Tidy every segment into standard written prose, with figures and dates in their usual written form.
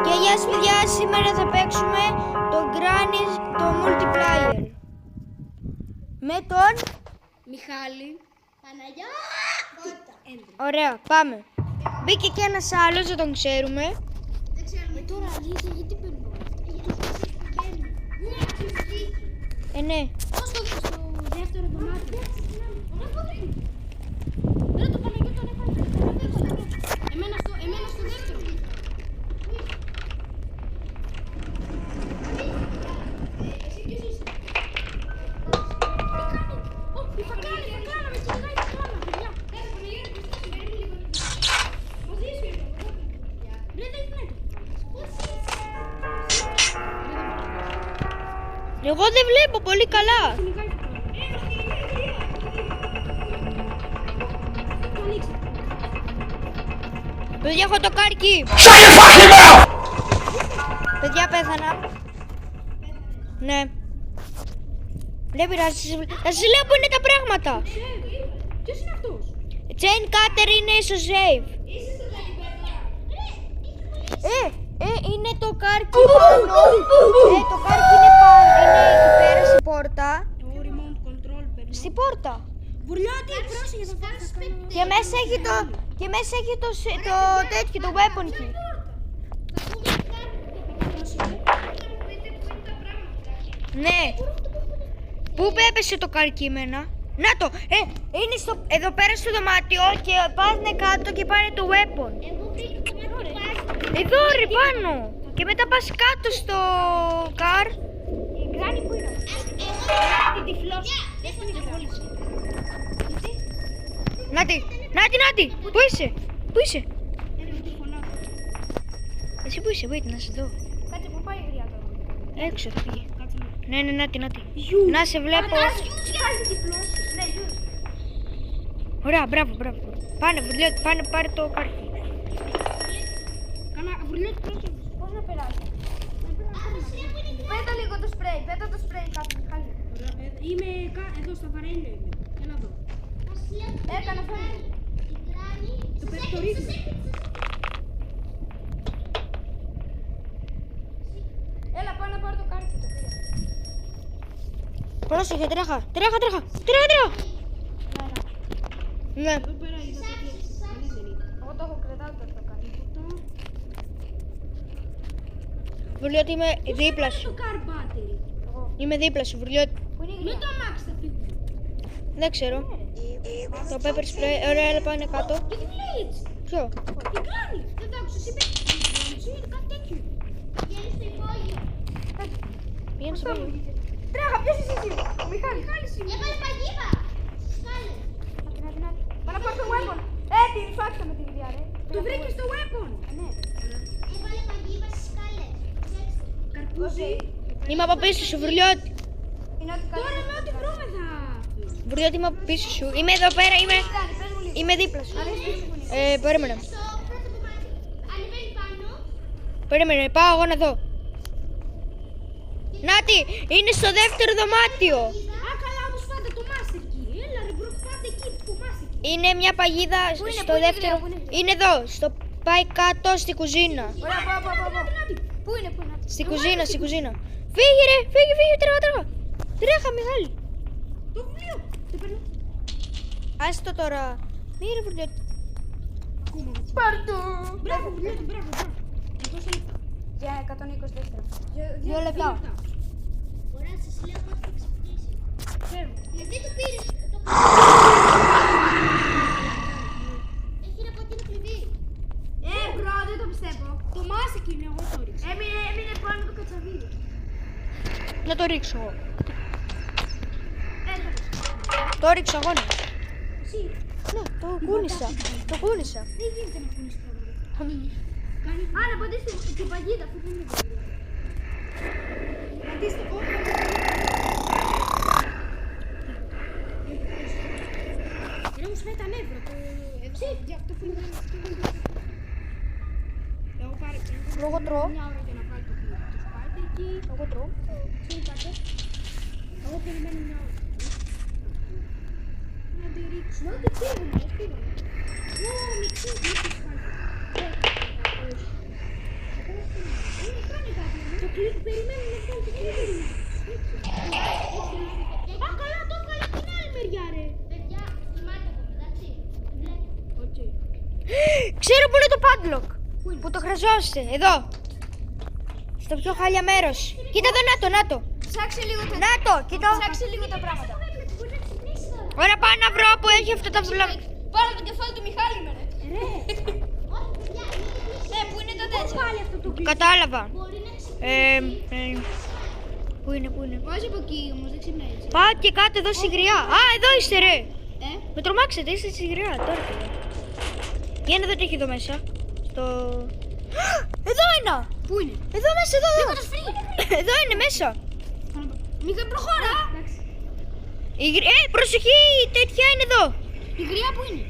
Και γεια σας παιδιά, σήμερα θα παίξουμε το Granny, το multiplayer. Με τον Μιχάλη. Παναγιά! Ωραία, πάμε. Μπήκε και ένας άλλος, δεν τον ξέρουμε. Δεν ξέρουμε τώρα, αλήθεια, γιατί παίρνουμε. Ναι. Πώς το δεις στο δεύτερο δωμάτιο. Ρε το Παναγιώτο τον έβαλε. Εμένα στο δεύτερο. Εσύ ποιος είσαι. Η φακλάνα με κυνηγάει η φακλάνα, παιδιά. Μαζί σου ήρθα. Ρε δεν είναι. Εγώ δεν βλέπω πολύ καλά. Παιδιά, έχω το κάρκι. Παιδιά, πέθανα. Ναι. Δεν πειράζει. Θα σας λέω που είναι τα πράγματα. Ποιος είναι αυτός. Chain Cutter είναι στο save. Είναι το κάρκι πάνω. Το κάρκι είναι πάνω. Είναι εκεί πέρα στην πόρτα. Το remote control παίρνω. Στην πόρτα. Βουρλιώτη, πρόσεχε θα πάρεις. Και μέσα έχει το τέτοιο, το weapon key. Ναι. Πού έπεσε το καρκίμενα. Να το. Είναι εδώ πέρα στο δωμάτιο και πάνε κάτω και πάνε το weapon. Εδώ ρε πάνω. Και μετά πας κάτω στο car. Η Γκράνη που είναι. Την τυφλώσα. Δεν την υποβόλησε. Νάτι. Πού είσαι. Εσύ πού είσαι, wait, να σε δω. Κάτσε που πάει η γριά τώρα. Έξω θα πήγε. Κάτσε να. Ναι, Νάτι. Να σε βλέπω. Κάτσε τυφλώση. Ναι, γιους. Ωραία, μπράβο. Πάνε, Βουρλιώτη, πάρε το κάρκι. Κάνα Βουρλιώτη, πρόσεχε. Πώς να περάσει. Πέτα λίγο το σπρέι, κάτω Μιχάλη. Είμαι εδώ στα βαρέλια είμαι. Έλα εδώ. Έκανα φέρνει. Το πεκτορίζω. Έλα πάω να πάρω το κάρτι το πήρα. Πρόσεχε, τρέχα. Ναι. Εδώ πέρα είδα τέτοιο. Κανείς δεν είναι. Εγώ το έχω κρατάω το κάρτι. Βουρλιώτη, είμαι δίπλα Το σου. car battery. Είμαι δίπλα σου, Βουρλιώτη. Με το αμάξι θα φύγουμε. Δεν ξέρω. Το pepper spray, ωραία, έλα πάνε κάτω. Γιατί λέει έτσι. Ποιο? Τι κάνει. Δεν το άκουσες είπε. Σου είναι κάτι τέτοιο. Πήγαινε στο παγιό. Τρέχα, ποιος είσαι εσύ. Ο Μιχάλης. είμαι. Έβαλε παγίδα. Σκάλε. Πάω να πάρω το weapon. Την φάξα με τη γριά ρε. Το βρήκες το weapon. Ναι. Έβαλε παγίδα στις σκάλες. Προσέξτε. Καρπούζι. Είμαι από πίσω σου, Βουρλιώτη. Τώρα με ό,τι βρούμε θα. Βουρλιώτη, είμαι από πίσω σου. Είμαι εδώ πέρα, είμαι δίπλα σου. Περίμενε. Στο πρώτο κομμάτι. Ανεβαίνει πάνω. Περίμενε, πάω εγώ να δω. Νάτι, είναι στο δεύτερο δωμάτιο. Α, καλά όμως φάτε το master key. Έλα ρε μπρο, φάτε εκεί το master key. Είναι μια παγίδα στο δεύτερο. Είναι εδώ, πάει κάτω στη κουζίνα. Ωραία, πάω. Πού είναι. Στη κουζίνα. Φύγε ρε, φύγε, τρέχα. Τρέχα, Μιχάλη. Το βιβλίο. Το παίρνω. Άστο τώρα. Μη ρε Βουρλιώτη. Ακόμα. Πάρτο. Μπράβο, βιβλίο, μπράβο. Εδώ σε λεπτά. Για 124. 2 λεπτά. Ωραία, σας λέω πώς θα ξυπνήσει. Ξέρω. Γιατί το πήρες. Έχει να πω ότι είναι κλειδί. Μπρο, δεν το πιστεύω. Το master key είναι εγώ το ρίξα. Έμεινε πάνω το κατσαβίδι. Να το ρίξω εγώ. Έλα. Το ρίξω εγώ, ναι. Εσύ. Ναι, το κούνησα. Δεν γίνεται να πουλήσεις πράγματα. Άρα πατήστε την παγίδα αφού δεν είναι παγίδα. Πατήστε όχι. Ρε μου σπάει τα νεύρα. Ψήφι αυτό που είναι. Εγώ πάρε. Εγώ τρώω. Μια ώρα για να βάλει το σπάιτι εκεί. Εγώ τρώω. Εγώ περιμένω μια ώρα. Να τη ρίξω. Να τη φύγουμε. Ω, μιξί, μιξί σπάιτι. Περιμένουμε να βγάλει το κλειδί. Α, καλά, το έβγαλε από την άλλη μεριά, ρε. Παιδιά, κοιμάται ακόμα, εντάξει. Βλέπω. Οκ. Ξέρω που είναι το padlock. Που το χρειαζόσαστε. Εδώ. Στο πιο χάλια μέρος. Κοίτα εδώ, να το. Ψάξε λίγο τα Να το, κοίτα. Ψάξε λίγο τα πράγματα. Μπορεί να ξυπνήσει τώρα. Ωραία, πάω να βρω που έχει αυτά τα βλόγ. Πάρε το κεφάλι του Μιχάλη με, ρε. Όχι, παιδιά, είναι κλείσει. Ναι, που είναι τα τέτοια. Πάλι αυτό το κλειδί. Κατάλαβα. Μπορεί να ξυπνήσει. Πού είναι. Όχι από εκεί όμως, δεν ξυπνάει έτσι. Πάω και κάτω εδώ στη γριά. Α, εδώ είστε ρε. Ε, Με τρομάξετε, είστε στη γριά. Τώρα πήγα. Για να δω τι έχει εδώ μέσα. Στο... Εδώ είναι. πού είναι. Εδώ μέσα, εδώ. Εδώ είναι μέσα. Μιχα, προχώρα. Προσοχή, τέτοια είναι εδώ. Η γριά που είναι.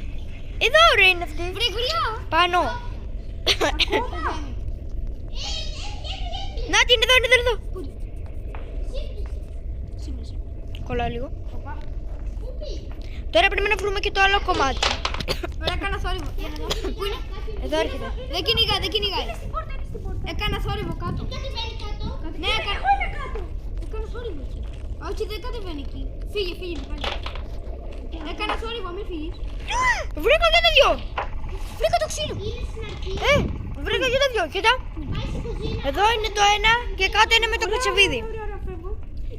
Εδώ ρε είναι αυτή. Βρε γριά. Πάνω. Να την εδώ, είναι εδώ. Σύμμεσα. Κολλάω λίγο. Τώρα πρέπει να βρούμε και το άλλο κομμάτι. Ωραία, κάνα θόρυβο. Για να δω. Πού είναι. Εδώ έρχεται. Δεν κυνηγάει. Έκανα θόρυβο κάτω. Κατεβαίνει κάτω. Ναι, είναι κάτω. Έκανα θόρυβο εκεί. Όχι, δεν κατεβαίνει εκεί. Φύγε, Μιχάλη. Έκανα θόρυβο, μην φύγεις. Βρήκα και τα δυο. Βρήκα το ξύλο. Είναι στην αρχή. Βρήκα και τα δυο. Κοίτα. Πάει στην κουζίνα. Εδώ είναι το ένα και κάτω είναι με το κατσαβίδι. Ωραία, φεύγω.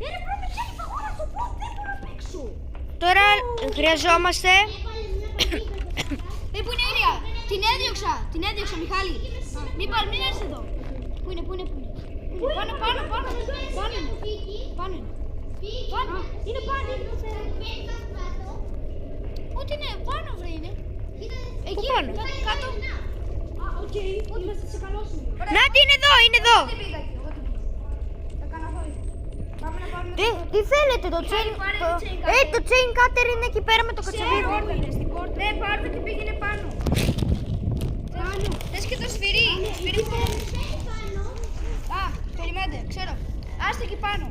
Είναι πρώτα πιάνει παγόνα στο πόδι, δεν μπορώ να παίξω. Τώρα χρειαζόμαστε. Έβαλε μια παγίδα. Πού είναι η Ήλια. Την έδιωξα, Μιχάλη. Μην έρθει εδώ. Πού είναι. Πάνω. Πάνω. Είναι πάνω. Ό,τι είναι, πάνω βρε είναι. Εκεί, πάνω? κάτω. Α, οκ, είμαστε σε καλό σημείο. Να τι είναι εδώ, είναι εδώ. Δεν πήγα εκεί, εγώ δεν πήγα. Έκανα θόρυβο. Πάμε να πάρουμε Τι θέλετε, το chain. πάρε το chain cutter. Το chain cutter είναι εκεί πέρα με το κατσαβίδι. είναι στην πόρτα. Ναι, πάρ' το και πήγαινε πάνω. Πάνω. Θες και το σφυρί. Σφυρί που... Α, περιμένετε, ξέρω. Άστε εκεί πάνω.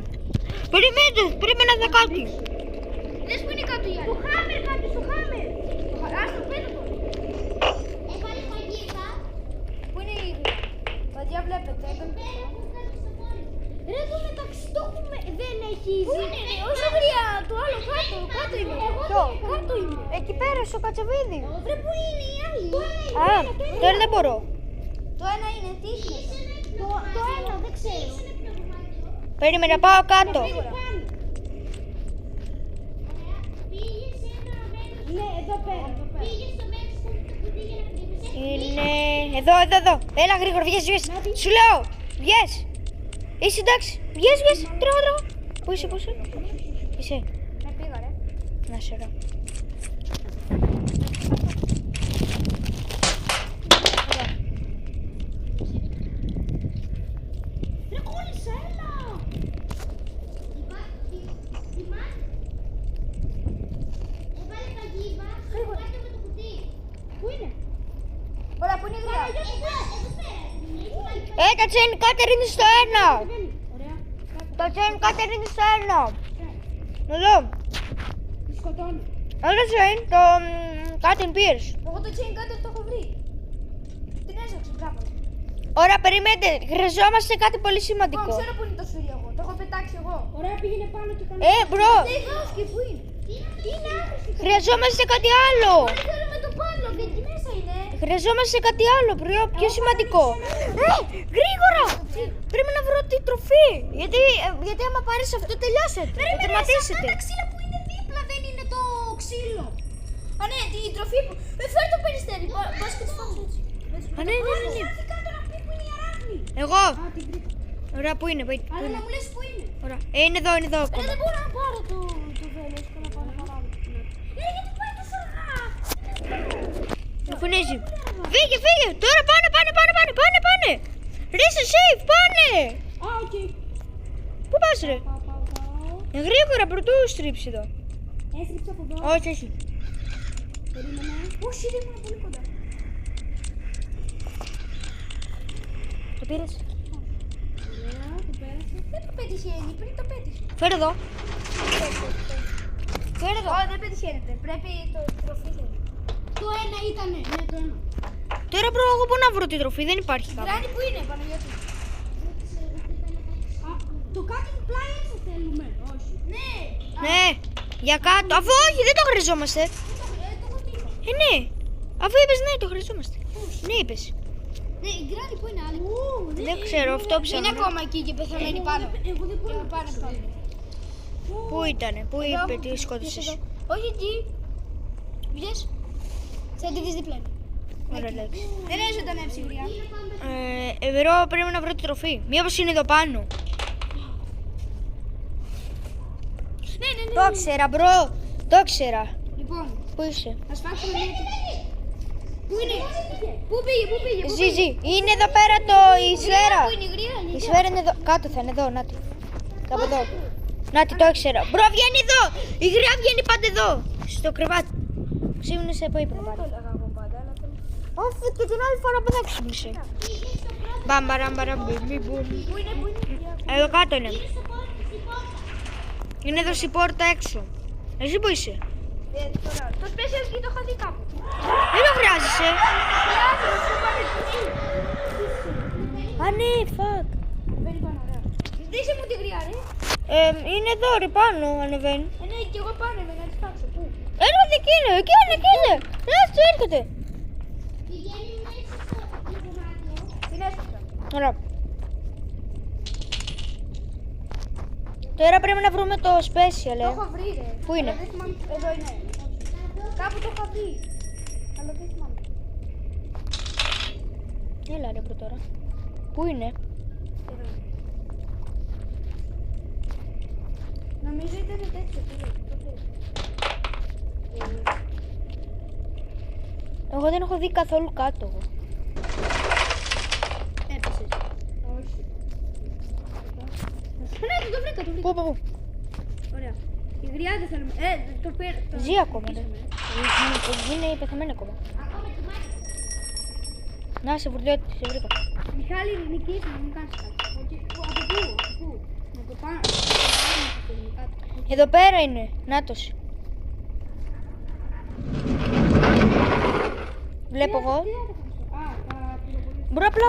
Περιμένετε, πρέπει να δω κάτι. Δες που είναι κάτω η άλλη. Το χάμερ κάτω, στο χάμερ. Άστο, πέτω το. Έβαλε παγίδα. Πού είναι η ίδια. Παιδιά βλέπετε. Ρε εδώ μεταξύ το έχουμε. Δεν έχει Πού ζει. είναι, ρε, Όχι γριά, το άλλο κάτω. Κάτω είναι. Κάτω είναι. Εκεί πέρα στο κατσαβίδι. Βρε που είναι η άλλη. Α, τώρα δεν μπορώ. Το ένα είναι, τι είναι. Το ένα δεν ξέρω. Περίμενα, πάω κάτω. Γρήγορα. Πήγε σε ένα μέρος. Ναι, εδώ πέρα. Πήγε στο μέρος που πήγε να κρύβεσαι. Είναι εδώ. Έλα γρήγορα, βγες. Σου λέω, βγες. Είσαι εντάξει, βγες. Τρώω. Πού είσαι. Είσαι. Ναι, πήγα ρε. Να σε ρωτώ. Ρε κόλλησα, έλα. Έβαλε παγίδα κάτω με το κουτί. Πού είναι. Ωραία, πού είναι η γριά. Τα chain cutter είναι στο ένα. Ωραία. Το chain cutter είναι στο ένα. Εδώ. Τη σκοτώνω. Άλλο chain, το cutting pierce. Εγώ το chain cutter το έχω βρει. Την έσωξε, μπράβο. Ωραία, περιμένετε. Χρειαζόμαστε κάτι πολύ Εγώ σημαντικό. ξέρω που είναι το σφυρί εγώ. Το έχω πετάξει εγώ. Ωραία, πήγαινε πάνω και κάνω. Μπρο. Δεν χάθηκε, πού είναι. Είναι άχρηστη. Χρειαζόμαστε κάτι άλλο. Δεν θέλω με το πάνω, γιατί μέσα είναι. Χρειαζόμαστε κάτι άλλο, πιο σημαντικό. Γρήγορα! Πρέπει να βρω τη τροφή. Γιατί άμα πάρεις αυτό τελειώσετε. Θα τερματίσετε. Αυτά τα ξύλα που είναι δίπλα δεν είναι το ξύλο. Α, ναι, η τροφή που. Φέρει το περιστέρι. Πας και τη φάω έτσι. Α, ναι. Έρθει κάτω να πει που είναι η αράχνη. Εγώ. Α, την βρήκα. Ωραία, πού είναι. Αλλά να μου λες που είναι. Ωραία. Είναι εδώ Ρε, ακόμα. δεν μπορώ να πάρω το βέλος και να πάω να παράγω. Γιατί πάει τόσο αργά. Μου φωνίζει. Φύγε. Τώρα πάνε. Ρίσε safe, πάνε. Α, οκ. Πού πας ρε. Πάω. Γρήγορα, πρωτού στρίψει εδώ. Έστριψα από εδώ. Όχι. Περίμενε. Όχι, δεν ήμουν πολύ κοντά. Το πήρες. Ωραία, το πέρασα. Δεν το πετυχαίνει, πριν το πέτυχε. Φέρε εδώ. Φέρε εδώ. Όχι, δεν πετυχαίνεται. Πρέπει το τροφή. Το ένα ήτανε. Ναι, το ένα. Τώρα πρέπει εγώ πού να βρω τη τροφή, δεν υπάρχει κάπου. Γράνη που είναι, Παναγιώτη. Για κάτω. Αφού όχι, δεν το χρειαζόμαστε. Ναι. Αφού είπες ναι, το χρειαζόμαστε. Ναι, είπες. Ναι, η γκράνη που είναι άλλη. Δεν ξέρω, αυτό Είναι ψάχνω. ακόμα εκεί και πεθαμένη πάνω. Εγώ δεν μπορώ να πάνω. Πού ήτανε, πού είπε, τι σκότωσες. Όχι εκεί. Βγες. Θα τη δεις διπλά. Ωραία, εντάξει. Δεν είναι ζωντανεύσει, γριά. Εδώ πρέπει να βρω τη τροφή. Μήπως είναι εδώ πάνω. Ναι. Το ξέρα, μπρο. Το ξέρα. Λοιπόν, Πού είσαι. ας φάξουμε μια. Πού είναι, πού πήγε. Ζήζι, είναι εδώ πέρα η σφαίρα. Πού είναι η γριά, Η σφαίρα είναι εδώ. Κάτω θα είναι εδώ, νάτι. Κάπου εδώ. Νάτι, το ήξερα. Μπρο, βγαίνει εδώ. Η γριά βγαίνει πάντα εδώ. Στο κρεβάτι. Ξύπνησε που είπε να πάρει. Όχι, και την άλλη φορά που δεν ξύπνησε. Μπαμπαραμπαραμ, μπιμ, μπουμ. Πού είναι. Εδώ κάτω είναι. Είναι εδώ στην πόρτα έξω. Εσύ που είσαι. Το special key το είχα δει κάπου. Δεν το χρειάζεσαι. Α, ναι, fuck. Μπαίνει πάνω, ωραία. Δείξε μου τη γριά, ρε. Είναι εδώ, ρε, πάνω ανεβαίνει. Ναι, κι εγώ πάνω με να τη φάξω. Πού. Έρχεται εκεί είναι, εκεί είναι. Έτσι έρχεται. Πηγαίνει μέσα στο δωμάτιο. Την έσπασα. Ωραία. Τώρα πρέπει να βρούμε το special, Το έχω βρει, ρε. Πού είναι? Αλλά δεν θυμάμαι. Εδώ είναι. Κάπου το είχα δει. Αλλά δεν θυμάμαι. Έλα ρε, μπρο τώρα. Πού είναι? Εδώ είναι. Νομίζω ήταν τέτοιο. Εγώ δεν έχω δει καθόλου κάτω. Εγώ. Έπεσε. Όχι. Ναι, το βρήκα, το βρήκα. Πού. Ωραία. Η γριά δεν θέλουμε. Το πήρα. Ζει ακόμα, ρε. Είναι πεθαμένη ακόμα. Να σε βουρλιώτη, σε βρήκα. Μιχάλη, νικήσει, να μην κάνεις κάτι. Από πού, από το πάνω. Εδώ πέρα είναι. Νάτος. Βλέπω εγώ. Μπορώ απλά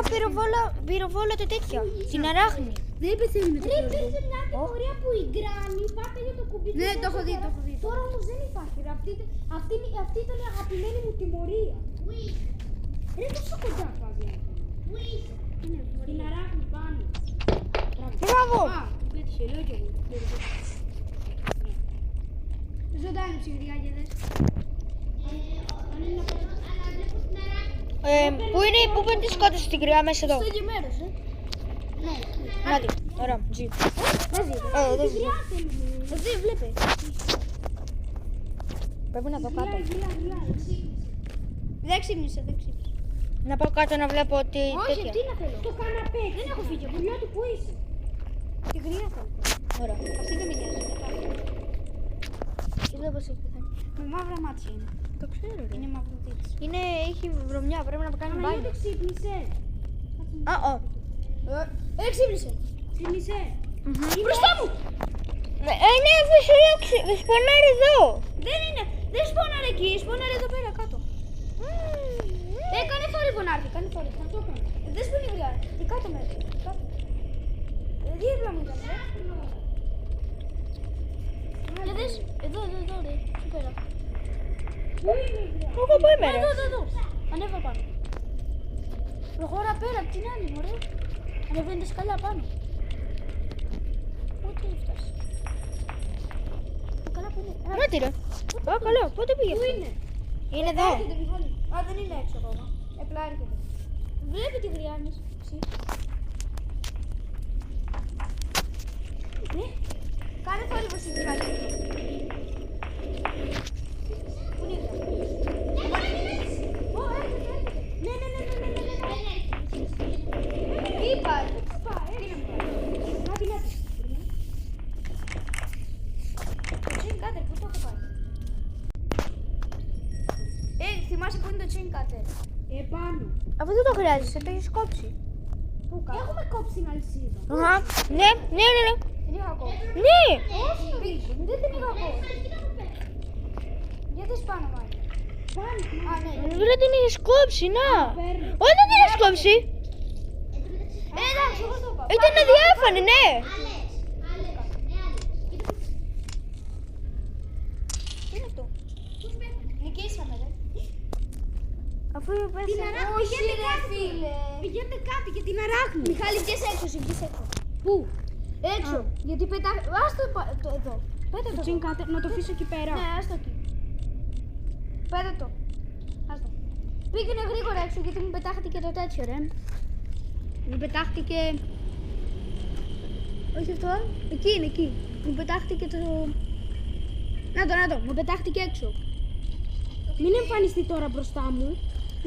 πυροβόλα το τέτοια. Την αράχνη. Δεν πεθαίνουμε το Ρε, πρώτο. υπήρχε μια κατηγορία που η γκράνη πάταγε το κουμπί. Ναι, του το έχω δει, τώρα. το έχω δει. Τώρα όμως δεν υπάρχει. Ρε. Αυτή ήταν η αγαπημένη μου τιμωρία. Ρε, τόσο κοντά πας. Είναι την αράχνη πάνω. Μπράβο. Α, πέτυχε, λέω κι εγώ. Ζωντάνη ψυγριάγεδες. Πού είναι, πού πέντε σκότωσε την κρυά μέσα εδώ. Στο ίδιο μέρος, Ναι. Νάτι, ωραία, ζει. Δεν ζει. Δεν ζει. Δεν βλέπει. Πρέπει να πάω κάτω. Γλιά. Δεν ξύπνησε. Να πάω κάτω να βλέπω ότι Όχι, τέτοια. τι να θέλω. Το καναπέ. Δεν έχω φύγει. Γλιά του πού είσαι. Τη γριά θέλω. Ωραία. Αυτή δεν με νοιάζει. Κοίτα πως έχει πεθάνει. Με μαύρα μάτια είναι. Το ξέρω, ρε. Είναι μαυροδίτης. Έχει βρωμιά, πρέπει να κάνει μπάνιο. Δεν ξύπνησε. Ξύπνησε. Ξύπνησε. Μπροστά μου. Ναι, σπονάρει εδώ. Δεν είναι. Δεν σπώναρε εκεί. Σπώναρε εδώ πέρα κάτω. Κάνε θόρυβο να έρθει. Κάνε θόρυβο. Αυτό έκανε. Δεν σπώνει η γριά. Τι κάτω με. Δίπλα μου ήταν. Και δες. Εδώ ρε. Εκεί πέρα. Εγώ πού είμαι, ρε. Εδώ. Ανέβα πάνω. Προχώρα πέρα απ' την άλλη, μωρέ. Ανεβαίνει τα σκαλιά πάνω. Πότε έφτασε. Καλά που είναι. Νάτι, ρε. Α, καλό, πότε πήγε Πού αυτό? είναι. Είναι εδώ. Έρχεται, Μιχάλη. Α, δεν είναι έξω ακόμα. Απλά έρχεται. Βλέπει τη γριάννη. Ναι. Κάνε θόρυβο στη Μιχάλη. Πού είναι η γριά. Ω, έρχεται. Ναι. Είπα. Νάτι. Το chain cutter, πού το έχω πάει. Θυμάσαι που είναι το chain cutter. Επάνω. Αφού δεν το χρειάζεσαι, το έχεις κόψει. Πού κάτω. Έχουμε κόψει την αλυσίδα. Αχα, ναι. Δεν είχα κόψει. Ναι. Όχι, δεν την είχα κόψει. Γιατί πάνω μάλλον. Πάνω. Α, ναι. Βρε την έχεις κόψει, να. παίρνω. Όχι, δεν την έχεις κόψει. Εντάξει, εγώ το είπα. Ήταν αδιάφανη, ναι. Αφού πες. Την αράχνη, πηγαίνετε κάτω. φίλε. Πηγαίνετε κάτω και την αράχνη. Μιχάλη, βγες έξω, εσύ βγες έξω. Πού? Έξω. Γιατί πετά... Ας το εδώ. Πέτα το. Τσιν κάτε, να το αφήσω εκεί πέρα. Ναι, άστο εκεί. Πέτα το. Άστο. Πήγαινε γρήγορα έξω γιατί μου πετάχτηκε το τέτοιο, ρε. Μου πετάχτηκε. Όχι αυτό. Εκεί είναι, εκεί. Μου πετάχτηκε το... Να το, μου πετάχτηκε έξω. Μην εμφανιστεί τώρα μπροστά μου.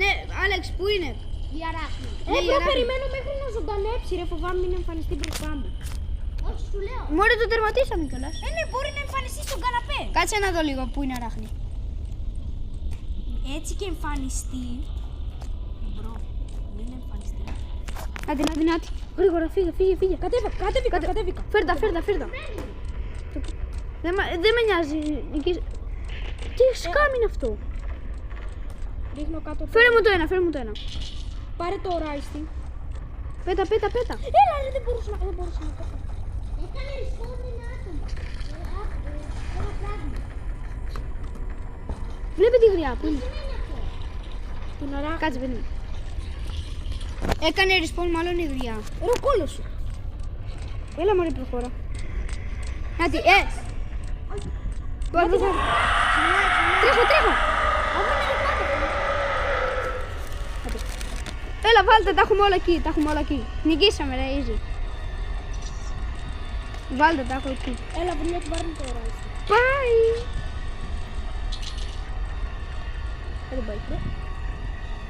Ναι, Άλεξ, πού είναι? Η αράχνη. Ναι, η αράχνη. Περιμένω μέχρι να ζωντανέψει, ρε, φοβάμαι μην εμφανιστεί μπροστά μου. Όχι, σου λέω. Μωρέ, το τερματίσαμε κιόλας. Ναι, μπορεί να εμφανιστεί στον καναπέ. Κάτσε να δω λίγο πού είναι αράχνη. Έτσι και εμφανιστεί. Μπρο, μην εμφανιστεί. Νάτι. Γρήγορα, φύγε. Κατέβηκα. Φέρτα. Δεν με νοιάζει. Τι σκάμι είναι αυτό. Ρίχνω κάτω. Φέρε μου το ένα. Πάρε το ράιστι. Πέτα. Έλα, ρε, δεν μπορούσα να το. Έκανε respawn ένα άτομο. Ένα πράγμα. Βλέπε τη γριά, πού είναι? Τι είναι αυτό? Την αράχνη. Κάτσε, παιδί μου. Έκανε respawn μάλλον η γριά. Ρε, ο κόλλος σου. Έλα μωρέ, προχώρα. Νάτι, Τρέχω. Έλα, βάλτε, τα έχουμε όλα εκεί. Νικήσαμε, ρε, easy. Βάλτε, τα έχω εκεί. Έλα, βρει, πάρε το ράιστι. Bye. Δεν πάει, ρε.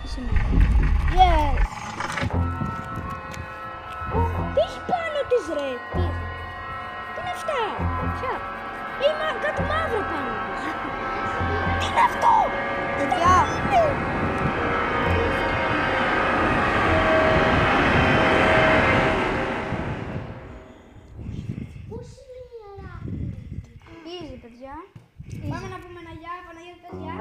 Είσαι μόνο. Yes. Τι έχει πάνω της, ρε. Τι είναι αυτά? Ποια? Κάτι μαύρο πάνω της. Τι είναι αυτό? Παιδιά. Πώς είναι η αράχνη? Easy, παιδιά. Πάμε να πούμε ένα γεια, Παναγία, παιδιά.